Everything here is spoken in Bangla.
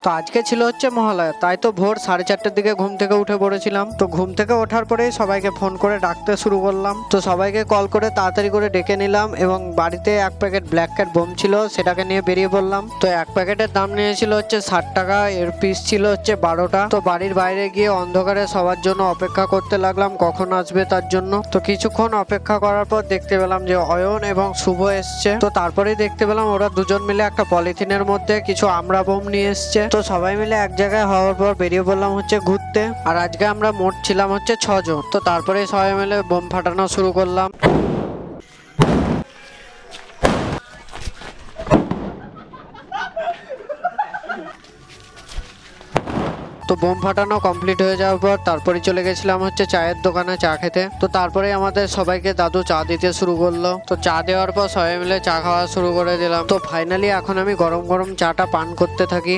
তো আজকে ছিল হচ্ছে মহালয়া, তাই তো ভোর 4:30টার দিকে ঘুম থেকে উঠে পড়েছিলাম। তো ঘুম থেকে ওঠার পরেই সবাইকে ফোন করে ডাকতে শুরু করলাম। তো সবাইকে কল করে তাড়াতাড়ি করে ডেকে নিলাম এবং বাড়িতে এক প্যাকেট ব্ল্যাক ক্যাট বোম ছিল, সেটাকে নিয়ে বেরিয়ে পড়লাম। তো এক প্যাকেটের দাম নিয়েছিল হচ্ছে 60 টাকা, এর পিস ছিল হচ্ছে 12টা। তো বাড়ির বাইরে গিয়ে অন্ধকারে সবার জন্য অপেক্ষা করতে লাগলাম কখন আসবে তার জন্য। তো কিছুক্ষণ অপেক্ষা করার পর দেখতে পেলাম যে অয়ন এবং শুভ এসছে। তো তারপরেই দেখতে পেলাম ওরা দুজন মিলে একটা পলিথিনের মধ্যে কিছু আমড়া বোম নিয়ে এসছে। তো সবাই মিলে এক জায়গায় হওয়ার পর বেরিয়ে পড়লাম হচ্ছে ঘুরতে। আর আজকে আমরা মোট ছিলাম হচ্ছে 6 জন। তো তারপরে সবাই মিলে বোম ফাটানো শুরু করলাম। তো বোম ফাটানো কমপ্লিট হয়ে যাওয়ার পর তারপরে চলে গেছিলাম হচ্ছে চায়ের দোকানে চা খেতে। তো তারপরে আমাদের সবাইকে দাদু চা দিতে শুরু করলো। তো চা দেওয়ার পর সবাই মিলে চা খাওয়া শুরু করে দিলাম। তো ফাইনালি এখন আমি গরম গরম চাটা পান করতে থাকি।